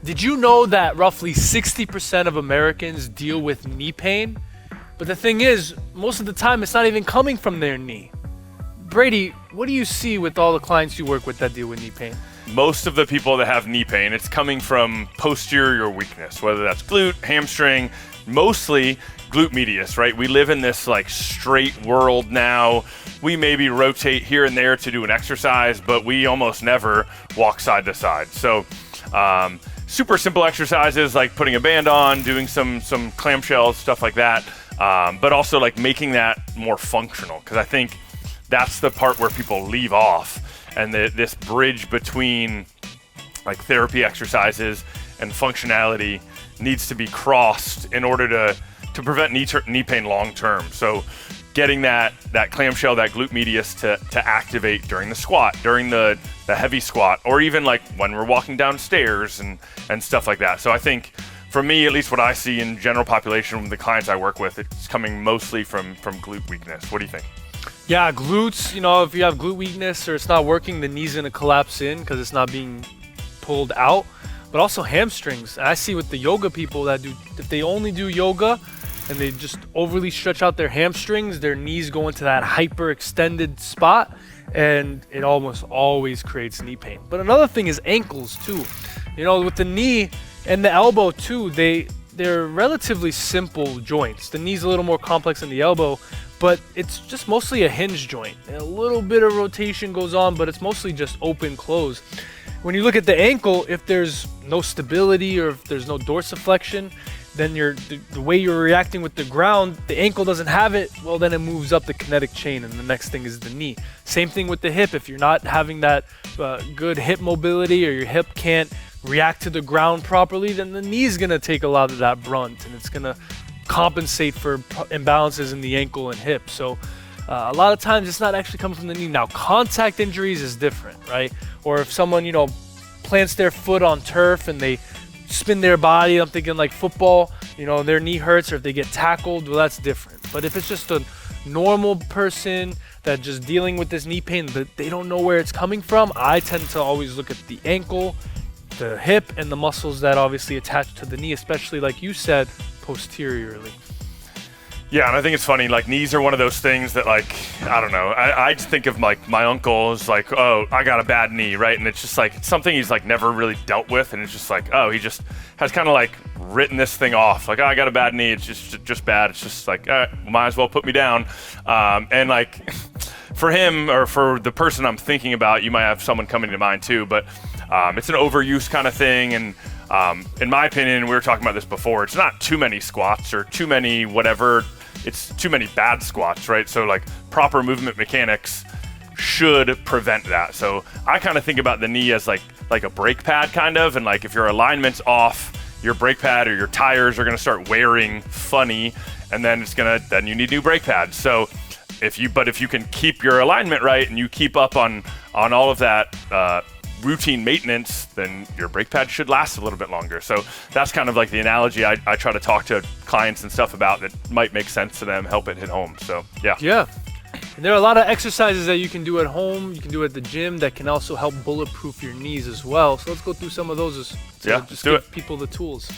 Did you know that roughly 60% of Americans deal with knee pain? But the thing is, most of the time it's not even coming from their knee. Brady, what do you see with all the clients you work with that deal with knee pain? Most of the people that have knee pain, it's coming from posterior weakness, whether that's glute, hamstring, mostly glute medius, right? We live in this like straight world now. We maybe rotate here and there to do an exercise, but we almost never walk side to side. So super simple exercises like putting a band on, doing some clamshells, stuff like that, but also like making that more functional, because I think that's the part where people leave off, and this bridge between like therapy exercises and functionality needs to be crossed in order to prevent knee pain long term. So getting that clamshell, that glute medius to activate during the squat, during the heavy squat, or even like when we're walking downstairs and stuff like that. So I think for me, at least what I see in general population with the clients I work with, it's coming mostly from glute weakness. What do you think? Yeah, glutes, if you have glute weakness or it's not working, the knee's gonna collapse in because it's not being pulled out. But also hamstrings. I see with the yoga people that if they only do yoga and they just overly stretch out their hamstrings, their knees go into that hyper extended spot, and it almost always creates knee pain. But another thing is ankles too. With the knee and the elbow too, they're relatively simple joints. The knee's a little more complex than the elbow, but it's just mostly a hinge joint. A little bit of rotation goes on, but it's mostly just open, close. When you look at the ankle, if there's no stability or if there's no dorsiflexion, then the way you're reacting with the ground, the ankle doesn't have it, well then it moves up the kinetic chain, and the next thing is the knee. Same thing with the hip. If you're not having that good hip mobility, or your hip can't react to the ground properly, then the knee's gonna take a lot of that brunt, and it's gonna compensate for imbalances in the ankle and hip. So a lot of times it's not actually coming from the knee. Now, contact injuries is different, right? Or if someone, plants their foot on turf and they spin their body, I'm thinking like football, their knee hurts, or if they get tackled, well, that's different. But if it's just a normal person that just dealing with this knee pain, that they don't know where it's coming from, I tend to always look at the ankle, the hip, and the muscles that obviously attach to the knee, especially like you said, posteriorly. Yeah, and I think it's funny, like knees are one of those things that, like, I don't know, I just think of like my uncle is like, oh, I got a bad knee, right? And it's just like, it's something he's like never really dealt with, and it's just like, oh, he just has kind of like written this thing off, like, oh, I got a bad knee, it's just bad, it's just like, might as well put me down. And like, for him, or for the person I'm thinking about, you might have someone coming to mind too, but it's an overuse kind of thing, and in my opinion, we were talking about this before, it's not too many squats or too many whatever, it's too many bad squats, right? So like proper movement mechanics should prevent that. So I kind of think about the knee as like a brake pad kind of, and like if your alignment's off, your brake pad or your tires are gonna start wearing funny, and then you need new brake pads. So if you can keep your alignment right and you keep up on all of that routine maintenance, then your brake pad should last a little bit longer. So that's kind of like the analogy I try to talk to clients and stuff about that might make sense to them, help it hit home. So yeah. And there are a lot of exercises that you can do at home, you can do at the gym, that can also help bulletproof your knees as well. So let's go through some of those just give people the tools.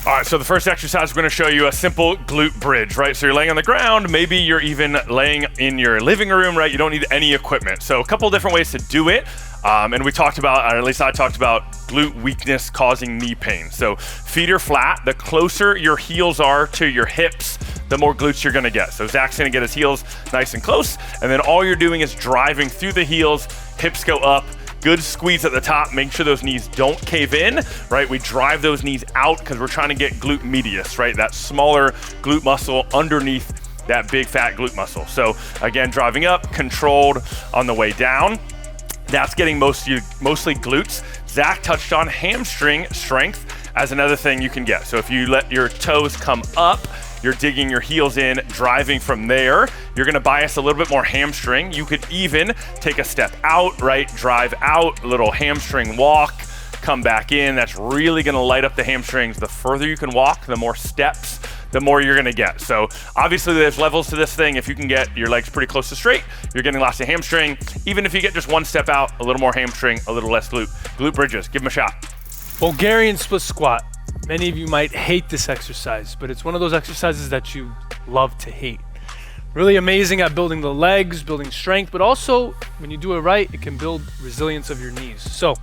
All right, so the first exercise, we're gonna show you a simple glute bridge, right? So you're laying on the ground, maybe you're even laying in your living room, right? You don't need any equipment. So a couple different ways to do it. And we talked about, or at least I talked about, glute weakness causing knee pain. So feet are flat. The closer your heels are to your hips, the more glutes you're gonna get. So Zach's gonna get his heels nice and close, and then all you're doing is driving through the heels, hips go up, good squeeze at the top, make sure those knees don't cave in, right? We drive those knees out because we're trying to get glute medius, right? That smaller glute muscle underneath that big fat glute muscle. So again, driving up, controlled on the way down. That's getting mostly glutes. Zach touched on hamstring strength as another thing you can get. So if you let your toes come up, you're digging your heels in, driving from there. You're gonna bias a little bit more hamstring. You could even take a step out, right? Drive out, little hamstring walk, come back in. That's really gonna light up the hamstrings. The further you can walk, the more steps, the more you're gonna get. So obviously there's levels to this thing. If you can get your legs pretty close to straight, you're getting lots of hamstring. Even if you get just one step out, a little more hamstring, a little less glute. Glute bridges, give them a shot. Bulgarian split squat. Many of you might hate this exercise, but it's one of those exercises that you love to hate. Really amazing at building the legs, building strength, but also when you do it right, it can build resilience of your knees. So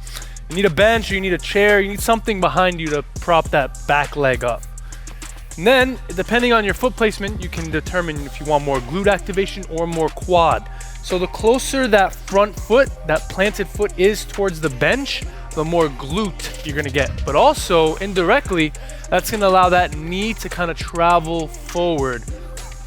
you need a bench, or you need a chair, you need something behind you to prop that back leg up. And then, depending on your foot placement, you can determine if you want more glute activation or more quad. So the closer that front foot, that planted foot is towards the bench, the more glute you're gonna get. But also, indirectly, that's gonna allow that knee to kind of travel forward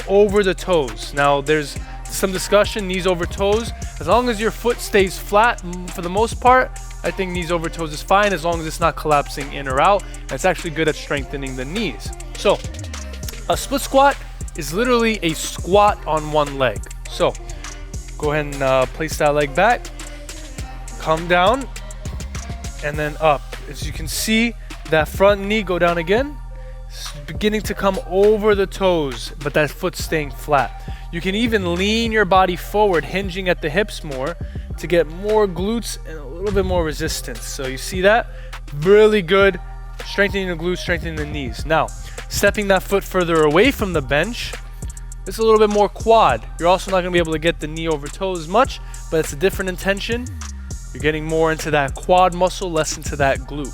over the toes. Now, there's some discussion, knees over toes. As long as your foot stays flat, for the most part, I think knees over toes is fine, as long as it's not collapsing in or out. And it's actually good at strengthening the knees. So, a split squat is literally a squat on one leg. So, go ahead and place that leg back, come down, and then up. As you can see, that front knee go down again. It's beginning to come over the toes, but that foot's staying flat. You can even lean your body forward, hinging at the hips more to get more glutes and a little bit more resistance. So you see that? Really good. Strengthening the glutes, strengthening the knees. Now, stepping that foot further away from the bench, it's a little bit more quad. You're also not gonna be able to get the knee over toes as much, but it's a different intention. You're getting more into that quad muscle, less into that glute.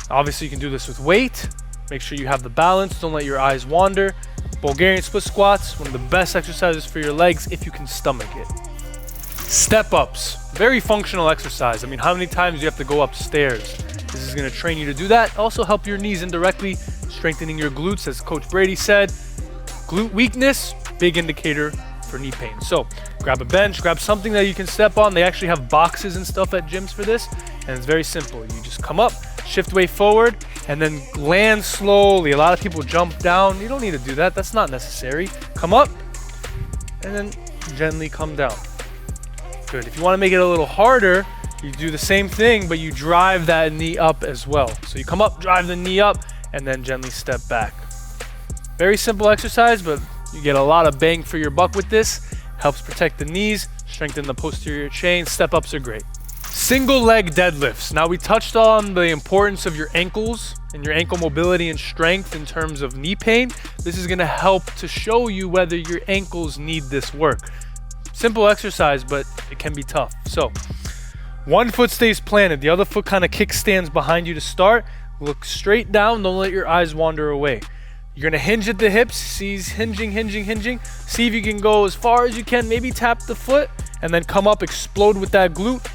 Obviously, you can do this with weight. Make sure you have the balance. Don't let your eyes wander. Bulgarian split squats, one of the best exercises for your legs if you can stomach it. Step ups, very functional exercise. I mean, how many times do you have to go upstairs? This is gonna train you to do that. Also help your knees indirectly, strengthening your glutes, as Coach Brady said. Glute weakness, big indicator for knee pain. So grab a bench, grab something that you can step on. They actually have boxes and stuff at gyms for this, and it's very simple. You just come up, shift weight forward, and then land slowly. A lot of people jump down. You don't need to do that. That's not necessary. Come up, and then gently come down. Good. If you want to make it a little harder, you do the same thing, but you drive that knee up as well. So you come up, drive the knee up, and then gently step back. Very simple exercise, but you get a lot of bang for your buck with this. Helps protect the knees, strengthen the posterior chain. Step ups are great. Single leg deadlifts. Now, we touched on the importance of your ankles and your ankle mobility and strength in terms of knee pain. This is gonna help to show you whether your ankles need this work. Simple exercise, but it can be tough. So, one foot stays planted, the other foot kind of kickstands behind you to start. Look straight down, don't let your eyes wander away. You're gonna hinge at the hips, see hinging. See if you can go as far as you can, maybe tap the foot, and then come up, explode with that glute.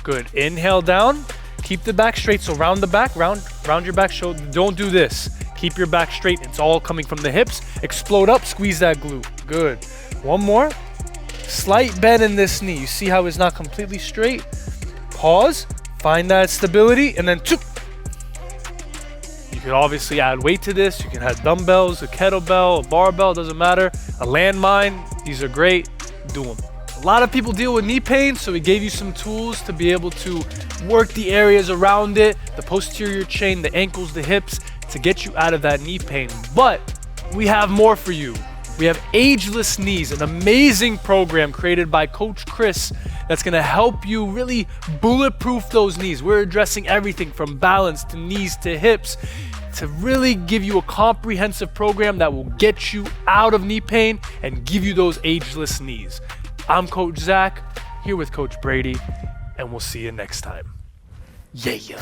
Good, inhale down, keep the back straight, so round the back, round your back shoulder. Don't do this, keep your back straight, it's all coming from the hips. Explode up, squeeze that glute, good. One more, slight bend in this knee. You see how it's not completely straight? Pause, find that stability, and then you can obviously add weight to this. You can have dumbbells, a kettlebell, a barbell, doesn't matter. A landmine, these are great, do them. A lot of people deal with knee pain, so we gave you some tools to be able to work the areas around it, the posterior chain, the ankles, the hips, to get you out of that knee pain. But we have more for you. We have Ageless Knees, an amazing program created by Coach Chris that's gonna help you really bulletproof those knees. We're addressing everything from balance to knees to hips to really give you a comprehensive program that will get you out of knee pain and give you those ageless knees. I'm Coach Zach, here with Coach Brady, and we'll see you next time. Yeah.